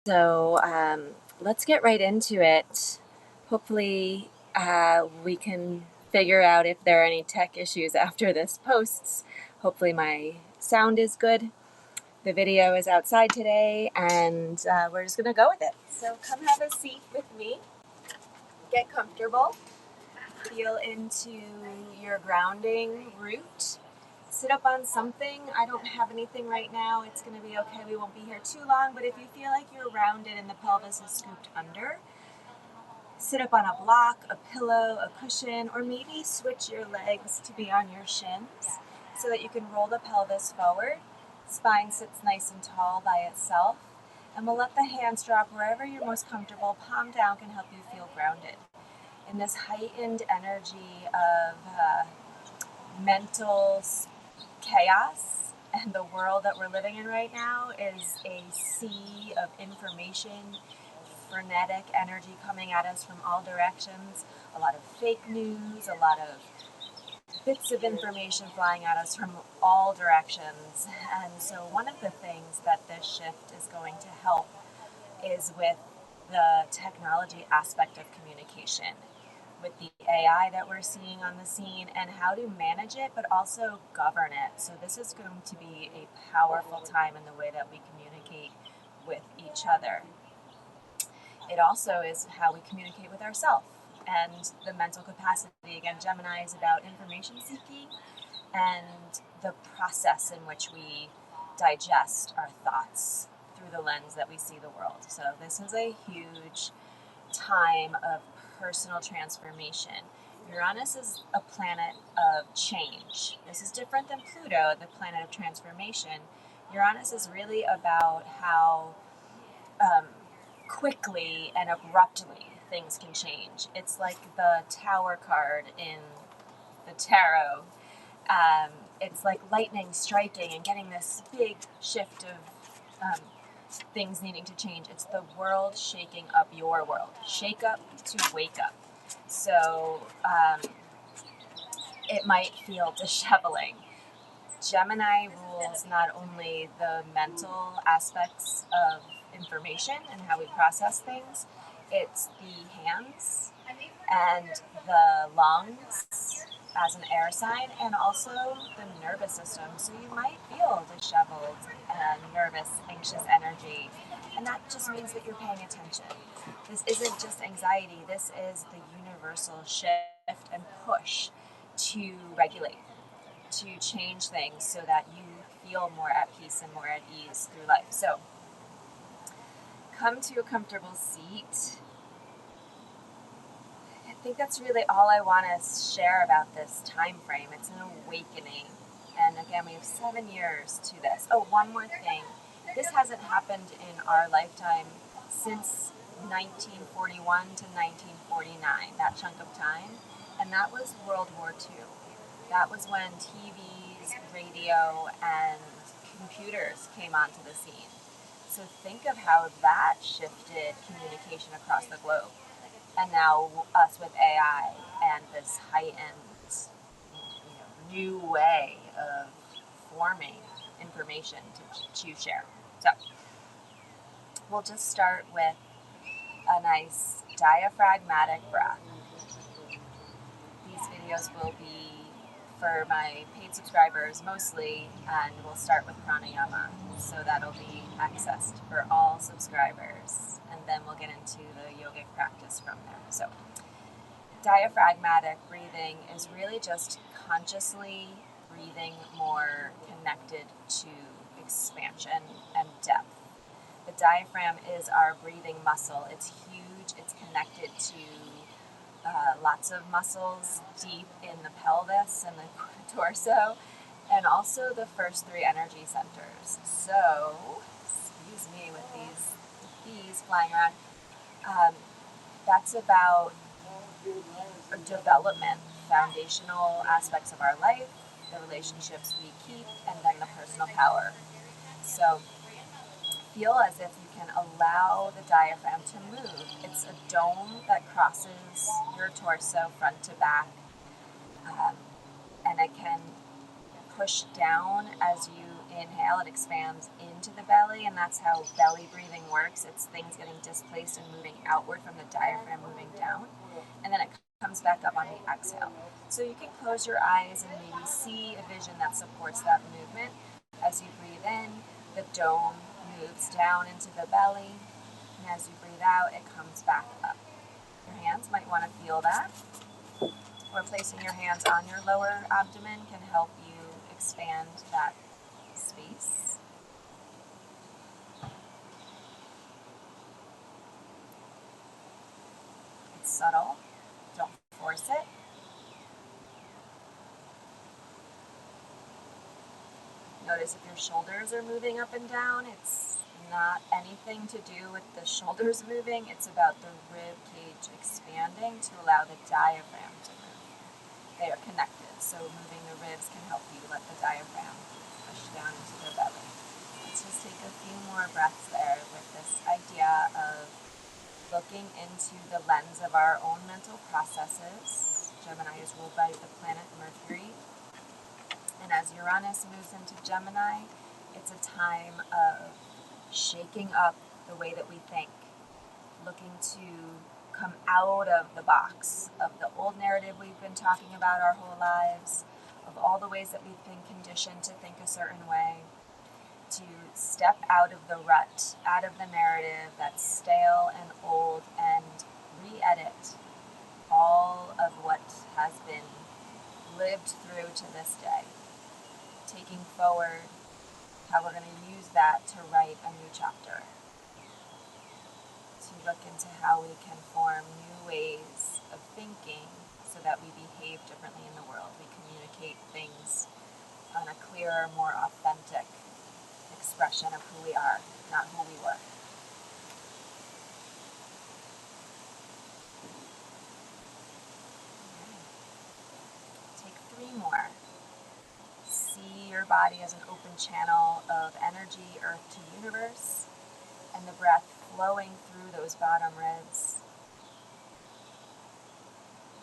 So let's get right into it. Hopefully we can figure out if there are any tech issues after this posts. Hopefully my sound is good. The video is outside today, and we're just going to go with it. So come have a seat with me. Get comfortable. Feel into your grounding root. Sit up on something. I don't have anything right now. It's going to be okay. We won't be here too long, but if you feel like you're rounded and the pelvis is scooped under, sit up on a block, a pillow, a cushion, or maybe switch your legs to be on your shins so that you can roll the pelvis forward. Spine sits nice and tall by itself, and we'll let the hands drop wherever you're most comfortable. Palm down can help you feel grounded. In this heightened energy of mental chaos, and the world that we're living in right now is a sea of information, frenetic energy coming at us from all directions, a lot of fake news, a lot of bits of information flying at us from all directions. And so one of the things that this shift is going to help is with the technology aspect of communication, with the AI that we're seeing on the scene and how to manage it, but also govern it. So this is going to be a powerful time in the way that we communicate with each other. It also is how we communicate with ourselves and the mental capacity. Again, Gemini is about information seeking and the process in which we digest our thoughts through the lens that we see the world. So this is a huge time of personal transformation. Uranus is a planet of change. This is different than Pluto, the planet of transformation. Uranus is really about how quickly and abruptly things can change. It's like the Tower card in the tarot. It's like lightning striking and getting this big shift of things needing to change. It's the world shaking up your world. Shake up to wake up. So it might feel disheveling. Gemini rules not only the mental aspects of information and how we process things, it's the hands and the lungs as an air sign, and also the nervous system. So you might feel disheveled and nervous, anxious energy, and that just means that you're paying attention. This isn't just anxiety, this is the universal shift and push to regulate, to change things so that you feel more at peace and more at ease through life. So come to a comfortable seat. I think that's really all I want to share about this time frame. It's an awakening. And again, we have 7 years to this. Oh, one more thing. This hasn't happened in our lifetime since 1941 to 1949, that chunk of time. And that was World War II. That was when TVs, radio, and computers came onto the scene. So think of how that shifted communication across the globe. And now us with AI and this heightened, new way of forming information to share. So we'll just start with a nice diaphragmatic breath. These videos will be for my paid subscribers mostly, and we'll start with pranayama. So that'll be accessed for all subscribers, and then we'll get into the yogic practice from there. So diaphragmatic breathing is really just consciously breathing more connected to expansion and depth. The diaphragm is our breathing muscle. It's huge. It's connected to lots of muscles deep in the pelvis and the torso, and also the first 3 energy centers. So, excuse me with these bees flying around. That's about development, foundational aspects of our life, the relationships we keep, and then the personal power. So feel as if you can allow the diaphragm to move. It's a dome that crosses your torso front to back, and it can push down as you inhale, it expands into the belly, and that's how belly breathing works. It's things getting displaced and moving outward from the diaphragm, moving down, and then it comes back up on the exhale. So you can close your eyes and maybe see a vision that supports that movement. As you breathe in, the dome moves down into the belly, and as you breathe out, it comes back up. Your hands might want to feel that, or placing your hands on your lower abdomen can help you expand that space. It's subtle, don't force it. Notice if your shoulders are moving up and down, it's not anything to do with the shoulders moving, it's about the rib cage expanding to allow the diaphragm to move. They are connected, so moving the ribs can help you let the diaphragm push down into the belly. Let's just take a few more breaths there with this idea of looking into the lens of our own mental processes. Gemini is ruled by the planet Mercury. And as Uranus moves into Gemini, it's a time of shaking up the way that we think, looking to come out of the box of the old narrative we've been talking about our whole lives, of all the ways that we've been conditioned to think a certain way, to step out of the rut, out of the narrative that's stale and old, and re-edit all of what has been lived through to this day, taking forward how we're going to use that to write a new chapter, to look into how we can form new ways of thinking so that we behave differently in the world. We communicate things on a clearer, more authentic expression of who we are, not who we were. Okay. Take 3 more. See your body as an open channel of energy, earth to universe, and the breath flowing through those bottom ribs.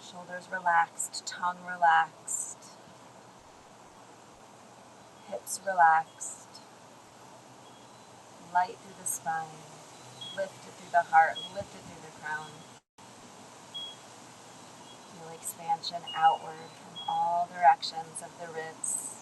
Shoulders relaxed, tongue relaxed, hips relaxed, light through the spine, lifted through the heart, lifted through the crown. Feel expansion outward from all directions of the ribs.